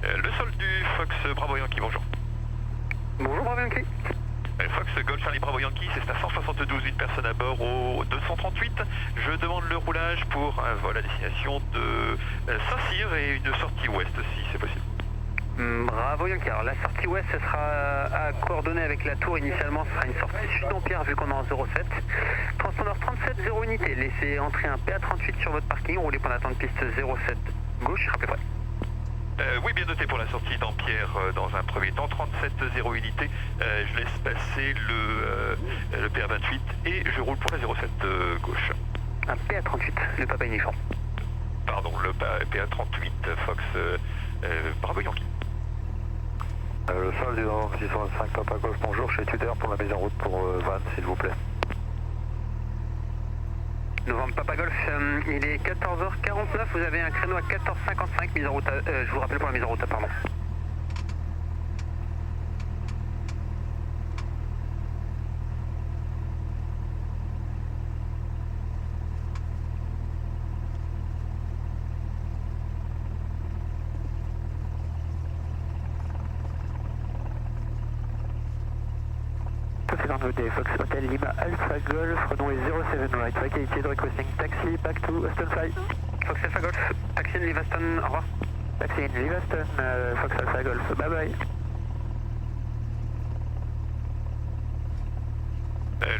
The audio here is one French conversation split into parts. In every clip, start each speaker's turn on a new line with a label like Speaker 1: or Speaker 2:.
Speaker 1: Le sol du Fox Bravo Yankee, bonjour.
Speaker 2: Bonjour Bravo Yankee.
Speaker 1: Fox Golf Charlie Bravo Yankee, c'est à 172, une personne à bord au 238. Je demande le roulage pour un vol à destination de Saint-Cyr et une sortie ouest si c'est possible.
Speaker 2: Bravo Yankee, alors la sortie ouest ce sera à coordonner avec la tour initialement, ce sera une sortie sud-Ampère vu qu'on est en 07. Transpondeur 37, 0 unité, laissez entrer un PA38 sur votre parking, roulez pour l'attente piste 07 gauche, rappelez prêt.
Speaker 1: Oui, bien noté pour la sortie d'Ampère dans un premier temps, 37-0 unité. Je laisse passer le PA28 et je roule pour la 07 gauche.
Speaker 2: Un PA38, le papa uniforme.
Speaker 1: Pardon, le PA38 Fox Bravo Yankee.
Speaker 3: Le sol du 625 Papa Golf, bonjour, chez Tudor pour la mise en route pour Vannes, s'il vous plaît.
Speaker 2: Novembre Papa Golf, il est 14h49, vous avez un créneau à 14h55, mise en route je vous rappelle pour la mise en route, pardon.
Speaker 3: Des Fox Hotel Lima Alpha Golf, runway 07 right, vacated, requesting taxi back to Aston Fly.
Speaker 2: Fox Alpha Golf, taxi in Livingston, au revoir.
Speaker 3: Taxi in Livingston, Fox Alpha Golf, bye bye.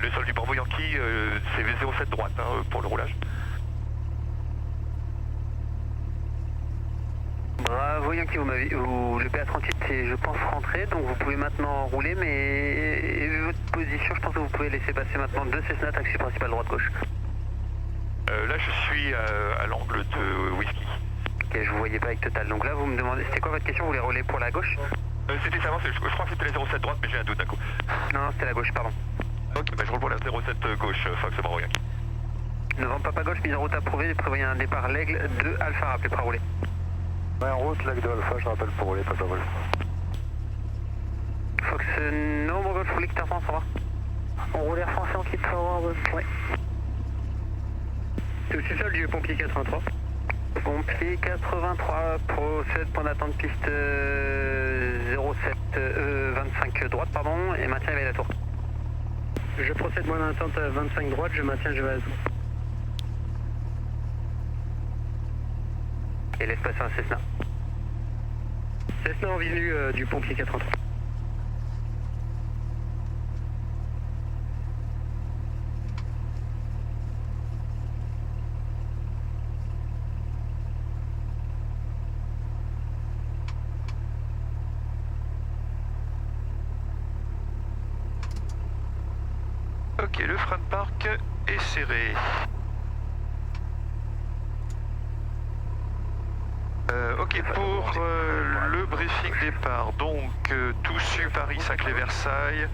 Speaker 1: Le sol du Bravo Yankee, c'est V07 droite pour le roulage.
Speaker 2: Bravo Yankee, le PA38 est je pense rentré, donc vous pouvez maintenant rouler, mais vu votre position, je pense que vous pouvez laisser passer maintenant deux Cessna, taxi principal droite-gauche.
Speaker 1: Là je suis à l'angle de Whisky.
Speaker 2: Ok, je vous voyais pas avec Total, donc là vous me demandez, c'était quoi votre question, vous voulez rouler pour la gauche?
Speaker 1: C'était savoir, je crois que c'était la 07 droite, mais j'ai un doute d'un coup.
Speaker 2: Non, c'était la gauche, pardon.
Speaker 1: Ok, je roule pour la 07 gauche, Fox Bravo Yankee.
Speaker 2: Novembre Papa Golf, mise en route approuvée, prévoyez un départ l'aigle de Alpha, rappelez prêt à rouler.
Speaker 3: Ouais, en route, lac de Alpha, je rappelle pour rouler, Papa Golf.
Speaker 2: Fox Novembre Golf, roulez quitte Air France, au revoir. On roule Air France et on quitte forward, ouais. C'est aussi ça le vieux pompier 83. Pompier 83 procède point d'attente piste 25 droite pardon et maintien éveil à la tour. Je procède point d'attente 25 droite, je maintiens je vais à la tour. Et laisse passer un Cessna. Cessna en visu du pompier 83.
Speaker 1: Ok, le frein de parc est serré. Ok, pour le briefing départ, donc Toussus, Paris, Saclay-Versailles,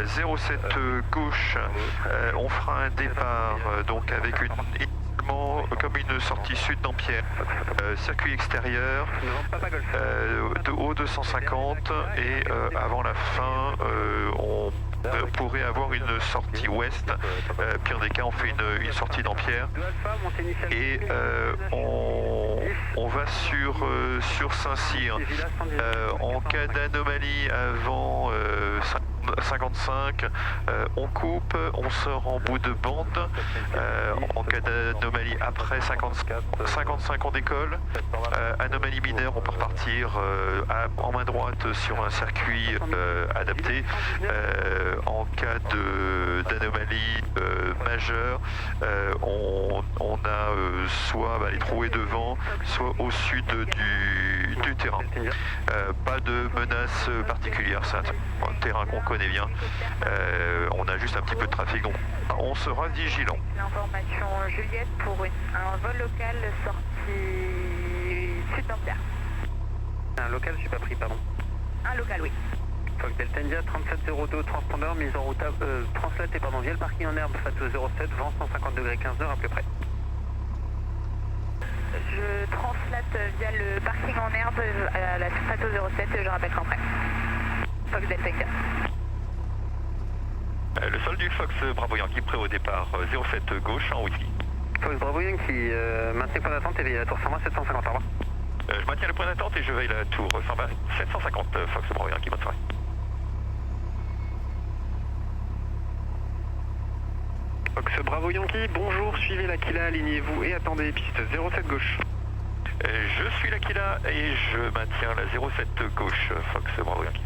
Speaker 1: 07 gauche, on fera un départ donc avec comme une sortie sud d'Ampère, circuit extérieur, de haut 250 et avant la fin on pourrait avoir une sortie ouest, pire des cas on fait une sortie d'Ampère et on va sur Saint-Cyr. En cas d'anomalie avant 55, on coupe, on sort en bout de bande. En cas d'anomalie après 55 on décolle. Anomalie mineure, on peut repartir en main droite sur un circuit adapté. En cas d'anomalie majeure, on a soit les trouées devant, soit au sud du terrain. Pas de menace particulière, c'est un terrain qu'on connaît bien. On a juste un petit peu de trafic, donc on sera vigilant.
Speaker 4: L'information Juliette pour un vol local sorti sud d'Ampère.
Speaker 2: Un local, j'ai pas pris, pardon.
Speaker 4: Un local, oui.
Speaker 2: Fox Delta India 3702, transpondeur, mise en route translaté via le parking en herbe FATO 07, vent 150 degrés 15 heures à peu près.
Speaker 4: Je translate via le parking en herbe à la FATO 07, je rappelle quand prêt. Fox Delta India.
Speaker 1: Le sol du Fox Bravo Yankee prêt au départ 07 gauche en whisky.
Speaker 2: Fox Bravo Yankee, maintenez point d'attente et veillez la tour 120 750, au revoir.
Speaker 1: Je maintiens le point d'attente et je veille la tour 120 750 Fox Bravo Yankee, bonne soirée.
Speaker 2: Fox Bravo Yankee, bonjour, suivez l'Aquila, alignez-vous et attendez, piste 07 gauche.
Speaker 1: Je suis l'Aquila et je maintiens la 07 gauche Fox Bravo Yankee.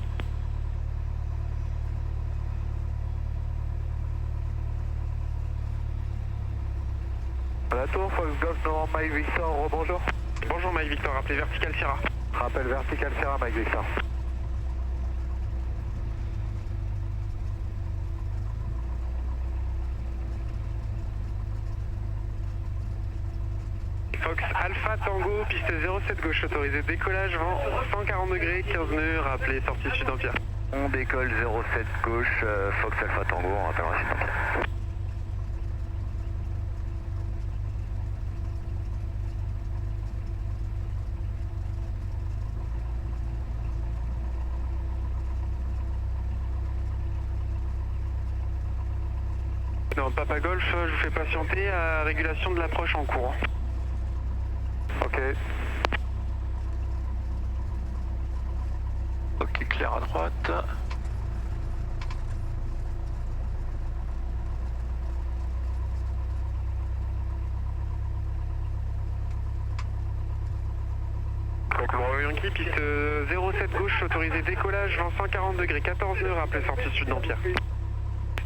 Speaker 3: La tour, Fox Golf Nord, Mike Victor, bonjour.
Speaker 2: Bonjour Mike Victor, rappelez Vertical Sierra.
Speaker 3: Rappel Vertical Sierra, Mike Victor.
Speaker 2: Fox Alpha Tango, piste 07 gauche, autorisé décollage, vent 140 degrés, 15 nœuds, rappelez sortie sud Empire.
Speaker 3: On décolle 07 gauche, Fox Alpha Tango, on rappelle un sud Empire.
Speaker 2: Dans Papa Golf, je vous fais patienter à régulation de l'approche en cours.
Speaker 3: Ok.
Speaker 1: Ok, clair à droite.
Speaker 2: Donc le Yankee, piste 07 gauche, autorisé décollage, vent 140 degrés, 14 nœuds, rappelez sortie sud d'Empire.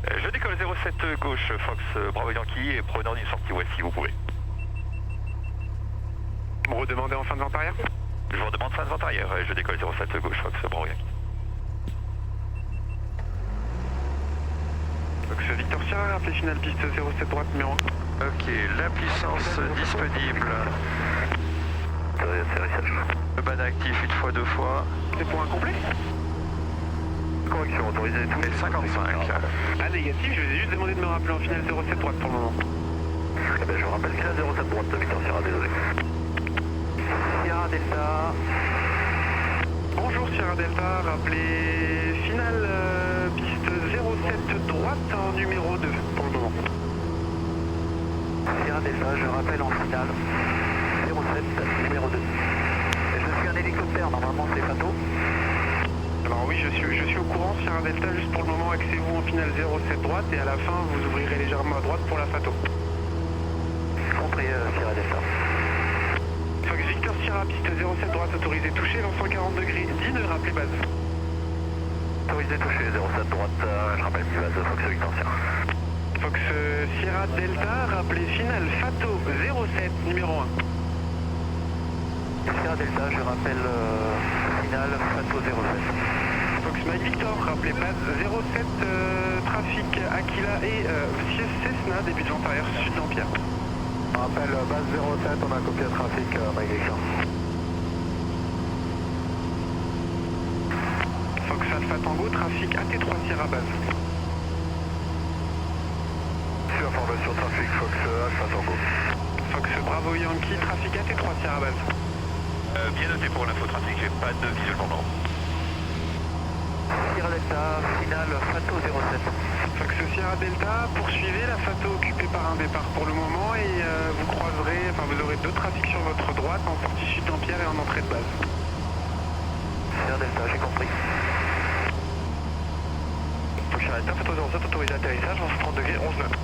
Speaker 1: Je décolle 07 gauche Fox Bravo Yankee et prenant une sortie ouest si vous pouvez.
Speaker 2: Vous redemandez en fin de vente arrière?
Speaker 1: Je vous redemande fin de vente arrière et je décolle 07 gauche Fox Bravo Yankee.
Speaker 2: Fox Victor Sierra, rappelez finale piste 07 droite numéro 1.
Speaker 1: Ok, la puissance disponible. Le ban actif une fois, deux fois.
Speaker 2: C'est pour un complet?
Speaker 3: Correction autorisée tous
Speaker 1: Et 55.
Speaker 2: Ah négatif, je vous ai juste demandé de me rappeler en finale 07 droite pour le moment.
Speaker 3: Eh ben, je vous rappelle qu'il y a 07 droite, Victor Sierra, désolé. Sierra Delta.
Speaker 2: Bonjour Sierra Delta, rappelez finale piste 07 droite en numéro 2 pour le moment.
Speaker 3: Sierra Delta, je rappelle en finale 07 numéro 2. Et je suis un hélicoptère, normalement c'est Fato.
Speaker 2: Alors oui, je suis au courant, Sierra Delta, juste pour le moment, axez-vous en finale 07 droite et à la fin, vous ouvrirez légèrement à droite pour la Fato.
Speaker 3: Compris, Sierra Delta.
Speaker 2: Fox Victor Sierra, piste 07 droite, autorisé touché, vent 140 degrés, 10 nœuds, rappelez base.
Speaker 3: Autorisé touché, 07 droite, je rappelle mi base, Fox Victor Sierra.
Speaker 2: Fox Sierra Delta, rappelez finale Fato 07 numéro 1.
Speaker 3: Sierra Delta, je rappelle finale Fato 07.
Speaker 2: Fox Mike Victor, rappelez base 07, trafic Aquila et Cessna, début de vente arrière, sud d'Empire.
Speaker 3: Rappel base 07, on a copié le trafic, Mike Victor.
Speaker 2: Fox Alpha Tango, trafic AT3 Sierra base.
Speaker 3: Sur information trafic Fox Alpha Tango.
Speaker 2: Fox Bravo Yankee, trafic AT3 Sierra base.
Speaker 1: Bien noté pour l'infotrafic, j'ai pas de visuel pendant.
Speaker 3: Sierra Delta, finale Fato 07.
Speaker 2: Fox Sierra Delta, poursuivez la Fato occupée par un départ pour le moment et vous croiserez, enfin vous aurez deux trafics sur votre droite en sortie sud d'Empire et en entrée de base.
Speaker 3: Sierra Delta, j'ai compris. Fox Sierra Delta, Fato 07, autorisé atterrissage, 30 degrés, 11 nœuds.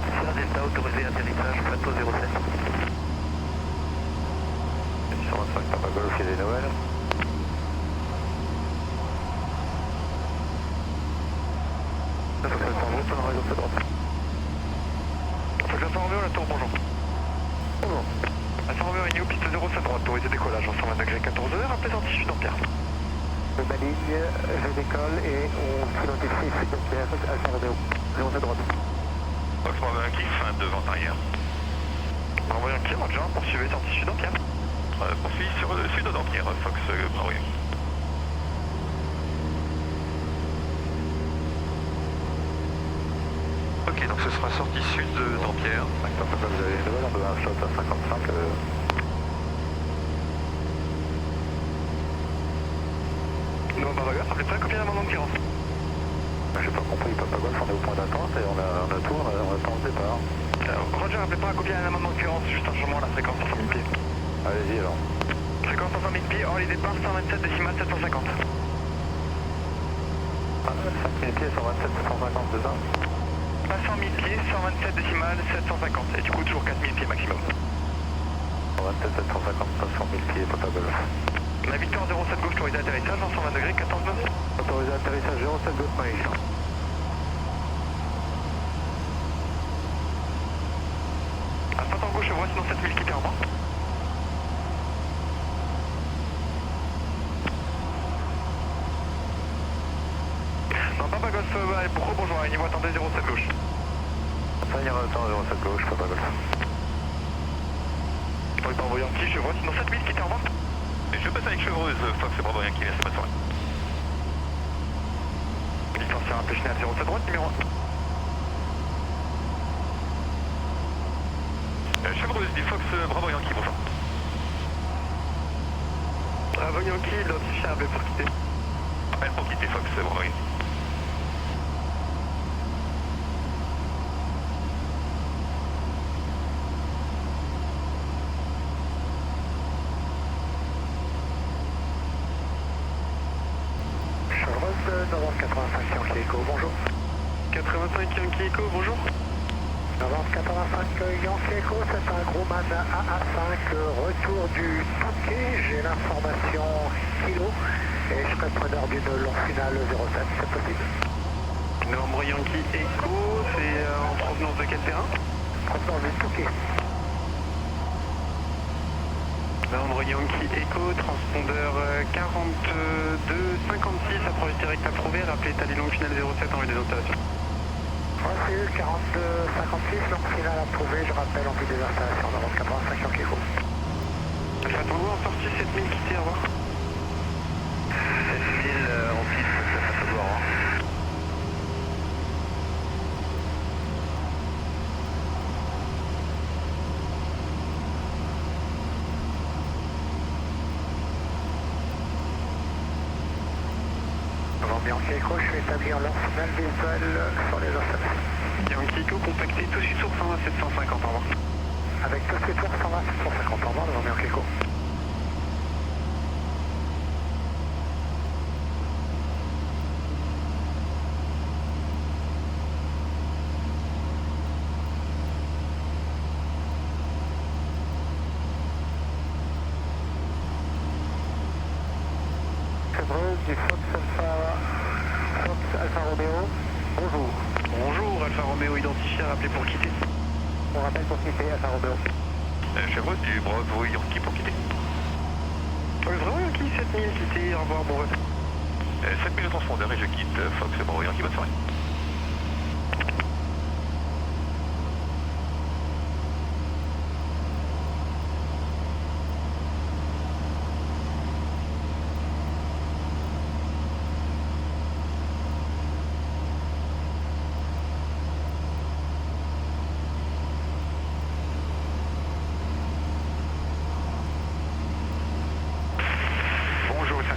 Speaker 3: Sierra Delta, autorisé atterrissage, Fato 07. 625, Papa Golf, il y a des nouvelles. Fox Alpha Romeo, on a réseau de droite. Fox Alpha Romeo, la tour, bonjour. Bonjour. Alpha Romeo, Agnew, piste 07 droite, autorisé décollage, 120 degrés, 14 heures, appelez sortie sud d'Empire. Je baligne, je décolle et on se notifie sud d'Empire, Alpha Romeo, 07 droite.
Speaker 1: Fox Bravo Yankee, fin de vente arrière.
Speaker 2: Bravo Yankee, Roger, poursuivez sortie sud d'Empire.
Speaker 1: Poursuit sur le sud d'Empire, Fox Bravo. Ok, donc ce sera sortie sud d'Empierre.
Speaker 3: D'accord, vous avez une nouvelle, on doit un shot à 55. Non, Papa, rappelez pas combien d'amendements de clearance. J'ai pas compris, Papa Golf, on est au point d'attente et on a tout, on attend le départ. Roger, rappelez pas combien d'amendements de clearance, juste un changement à la fréquence 500 000 pieds. Allez-y alors. Fréquence 500 000 pieds, hors les départs, 127 décimales 750. 5 000 pieds, 127 750, c'est ça? Pas 100 000 pieds, 127 décimales 750, et du coup toujours 4 000 pieds maximum. 127 750, pas 100 000 pieds, Papa Golf. La victoire 07 gauche, autorisé atterrissage en 120 degrés, 14 nœuds. Autorisé atterrissage 07 gauche, Maïs. Ascendant gauche, voici dans 7000 quitter en bas. Non, Papa Golf, bonjour, à niveau attendez 07 gauche. Ça ira le temps 07 gauche, Papa Golf. Pour les Bravo Yankee, je vois, dans 7000 quitter en bas.
Speaker 1: Je passe avec Chevreuse, Fox Bravo Yankee, merci, bonne soirée.
Speaker 3: Licencié un Péchinel 07 droite, numéro 1.
Speaker 1: Chevreuse du Fox Bravo Yankee, bonjour.
Speaker 3: Bravo Yankee, identifié AB pour quitter.
Speaker 1: Appel pour quitter Fox Bravo Yankee.
Speaker 3: Chevreuse, 85 Yankee Echo, bonjour. 85 Yankee Echo, bonjour. 85 Yankee Echo, c'est un Grumman AA5, retour du Touquet, j'ai l'information kilo et je serai preneur d'une longue finale 07, c'est possible. Nombre Yankee Echo, c'est en provenance de quel terrain? Provenance du Touquet. Nombre Yankee Echo, transpondeur 4256, approche directe approuvée, rappelez étalé longue finale 07 en vue des installations. Voici 4256, longue finale approuvée, je rappelle en vue des installations, dans 85 Yankee Echo. Alpha Tango en sortie, 7000 quittés, au revoir. 7000 en piste, ça peut voir. Yankee Echo, je suis établi en lance finale visuelle sur les installations. Yankee Echo, contactez tout de suite sur 120 750, au revoir. Avec tout de suite sur 120 750, au revoir, devant Yankee Echo. Chevreuse du Fox Alpha Romeo, bonjour. Bonjour, Alpha Romeo identifié, rappelez pour quitter. On rappelle pour quitter, Alpha Romeo.
Speaker 1: Chevreuse du Bravo Yankee pour quitter.
Speaker 3: Bravo Yankee, 7000 quitté, au revoir, bon vote.
Speaker 1: 7000 transpondeur et je quitte Fox Bravo Yankee, bonne soirée.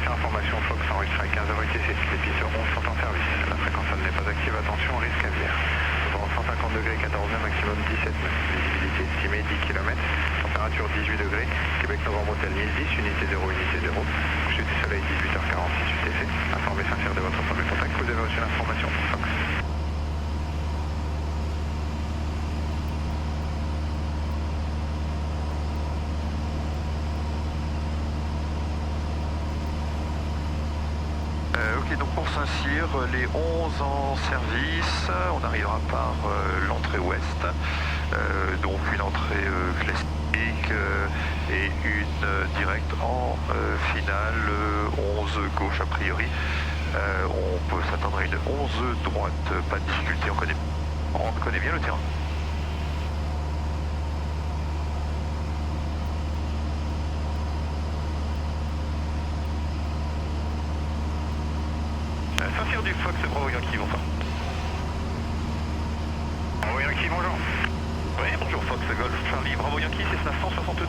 Speaker 3: Information Fox enregistré à 15h UTC, les pistes 11 sont en service. La fréquence n'est pas active, attention, risque aviaire. Vent 150 degrés, 14 nœuds, maximum 17 nœuds. Visibilité estimée 10 km. Température 18 degrés. Québec Novembre Hôtel 1010, unité 0, unité 0. Coucher du soleil 18h46 UTC. Informé sincère de votre premier contact, vous avez reçu l'information Fox.
Speaker 1: Ok, donc pour Saint-Cyr, les 11 en service, on arrivera par l'entrée ouest, donc une entrée classique et une directe en finale 11 gauche a priori. On peut s'attendre à une 11 droite, pas de difficulté, on connaît bien le terrain. Saint-Cyr du Fox, Bravo Yankee, bonsoir.
Speaker 3: Bravo Yankee, bonjour.
Speaker 1: Oui, bonjour Fox, Golf Charlie, Bravo Yankee, Cessna 172,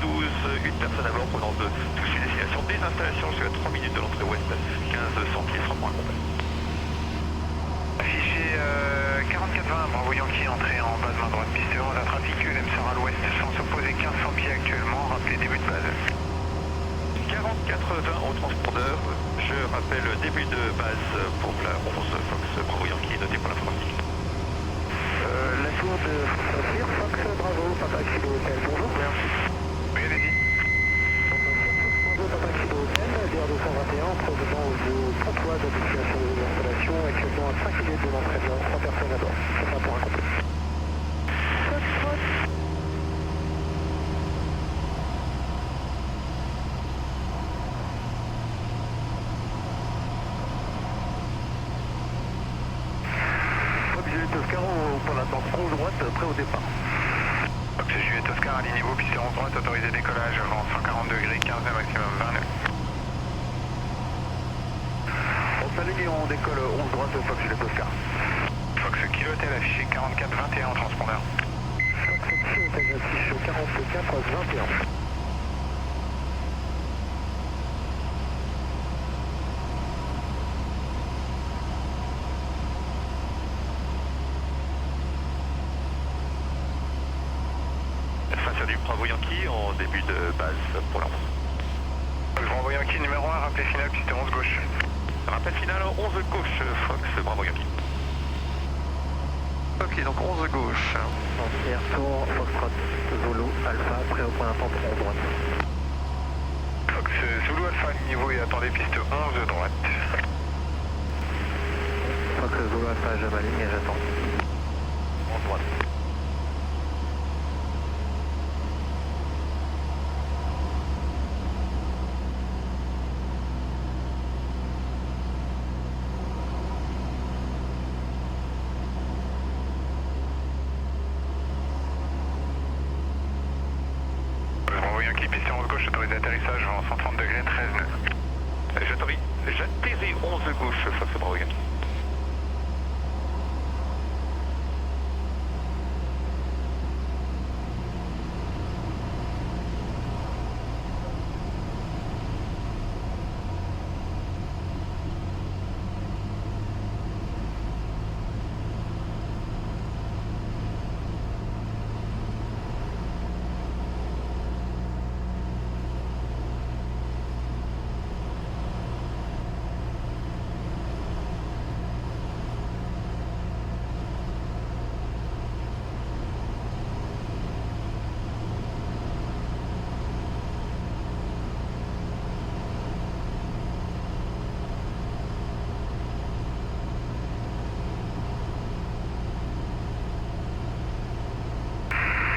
Speaker 1: une personne à bord prenant de tous une destination des installations jusqu'à 3 minutes de l'entrée ouest, 1500 pieds sans point complet.
Speaker 3: Affiché 4420, Bravo Yankee, entrée en base main droite, piste 1, la trafic ULM sera à l'ouest, sans s'opposer 1500 pieds actuellement, rappelez début de base.
Speaker 1: 4420 au transpondeur, je rappelle début de base pour la 11 Fox, Bravo Yankee, noté pour l'informatique.
Speaker 2: La tour de Saint-Cyr, Fox, Bravo, Papa Kilo Hotel, bonjour.
Speaker 3: Oui, allez-y.
Speaker 2: Papa Kilo Hotel, DR221, provenant de Pontoise à destination de l'installation, actuellement à 5 minutes de l'entrée de 3 personnes à bord. C'est ça pour un complet. Toscar pour l'attente 11 droite, prêt au départ.
Speaker 3: Fox Juliette Oscar, alignez vous, piste 11 droite, autorisé décollage, vent 140 degrés, 15 nœuds maximum 20 nœuds.
Speaker 2: On s'aligne et on décolle 11 droite, Fox Juliette Oscar.
Speaker 3: Fox Kilo Hotel affiché 4421 en transpondeur.
Speaker 2: Fox Kilo Hotel affiche 4421.
Speaker 1: Saint-Cyr du Bravo Yankee en début de base pour la 11.
Speaker 3: Bravo Yankee numéro 1, rappelé final, piste 11 gauche.
Speaker 1: Rappel final 11 gauche, Fox, Bravo Yankee. Ok, donc 11 gauche.
Speaker 2: Air tour, Foxtrot, Zulu, Alpha, prêt au point d'attente 11 droite.
Speaker 3: Fox Zulu Alpha, alignez vous et attendez piste 11 droite.
Speaker 2: Fox Zulu Alpha, je m'aligne et j'attends. 11 droite.
Speaker 3: Bravo Yankee, piste 11 gauche, autorisé atterrissage, vent 130 degrés, 13 nœuds.
Speaker 1: J'atterris 11 gauche, Fox, Bravo Yankee.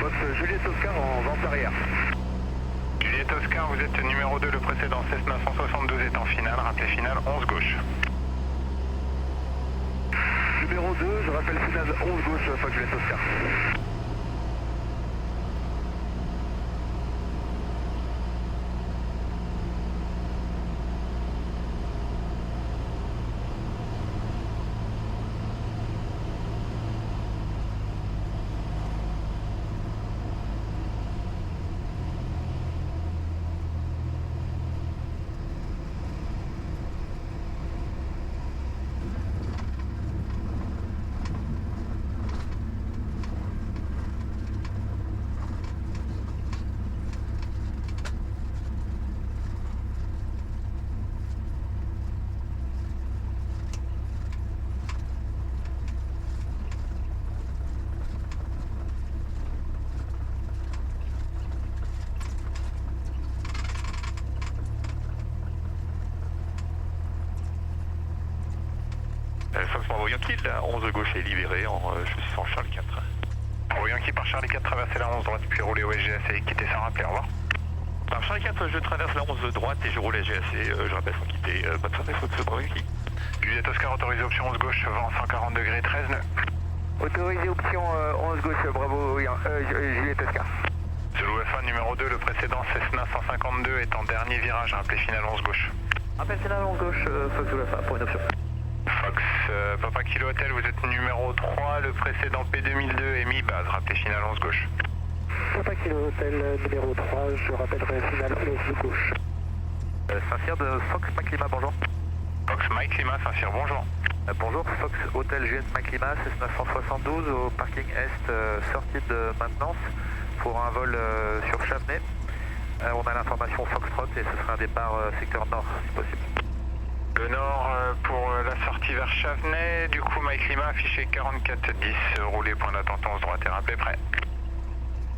Speaker 2: Fox Juliette Oscar en vente arrière.
Speaker 3: Juliette Oscar, vous êtes numéro 2, le précédent Cessna 172 est en finale, rappelé final 11 gauche.
Speaker 2: Numéro 2, je rappelle finale 11 gauche, Fox Juliette Oscar.
Speaker 1: Fox Bravo Yankee, la 11 gauche est libérée, je suis en Charlie 4.
Speaker 3: Bravo Yankee par Charlie 4, traversez la 11 droite, puis roulez au SGAC et quittez sans rappeler, au revoir.
Speaker 1: Par Charlie 4, je traverse la 11 droite et je roule à GAC, je rappelle sans quitter. Bonne soirée, Fox Bravo Yankee.
Speaker 3: Juliette Oscar, autorisé option 11 gauche, vent 140 degrés, 13 nœuds.
Speaker 2: Autorisé option 11 gauche, Bravo Juliette Oscar.
Speaker 3: Zulu Alpha numéro 2, le précédent Cessna 152 est en dernier virage, rappelé final 11 gauche.
Speaker 2: Rappel final 11 gauche, Fox Zulu Alpha pour une option.
Speaker 3: Fox Fox, Papa Kilo Hotel, vous êtes numéro 3, le précédent P2002 est mi-base, rappelez final 11 gauche.
Speaker 2: Papa Kilo Hotel numéro 3, je rappellerai final 11 gauche. Saint-Cyr de Fox Mike Lima, bonjour.
Speaker 3: Fox Mike Lima, Saint-Cyr, bonjour.
Speaker 2: Bonjour, Fox Hotel Juliette Mike Lima, c'est 972 au parking Est, sortie de maintenance pour un vol sur Chavenay. On a l'information Foxtrot et ce sera un départ secteur nord si possible.
Speaker 3: Le nord pour la sortie vers Chavenay, du coup Mike Lima affiché 4410, roulez point d'attente 11 droite et rappelez prêt.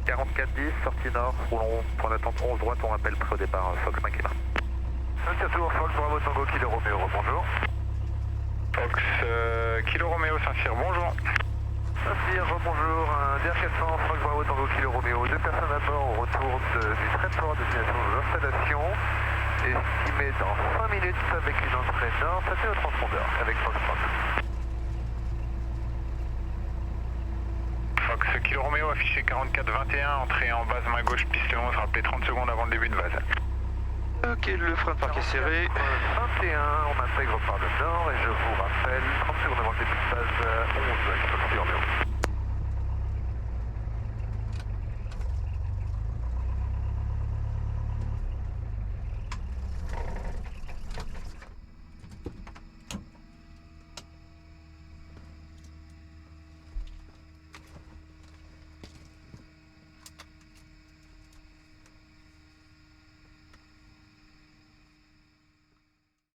Speaker 2: 4410, sortie nord, roulons point d'attente 11 droite, on rappelle prêt au départ Fox Mike Lima.
Speaker 3: Saint-Cyr Fox Bravo Tango Kilo Romeo, bonjour. Fox Kilo Romeo Saint-Cyr, bonjour.
Speaker 2: Saint-Cyr, bonjour, un DR400 Fox Bravo Tango Kilo Romeo, 2 personnes à bord au retour du traitement à destination de l'installation, estimé dans 5 minutes avec une entrée nord, ça c'est le transpondeur avec Foxtrot.
Speaker 3: Fox Kilo Romeo affiché 4421, entrée en base main gauche piste 11, rappelez 30 secondes avant le début de base.
Speaker 1: Ok, le frein de parc est serré.
Speaker 2: 21, on intègre par le nord et je vous rappelle 30 secondes avant le début de base 11 avec Fox Kilo Romeo.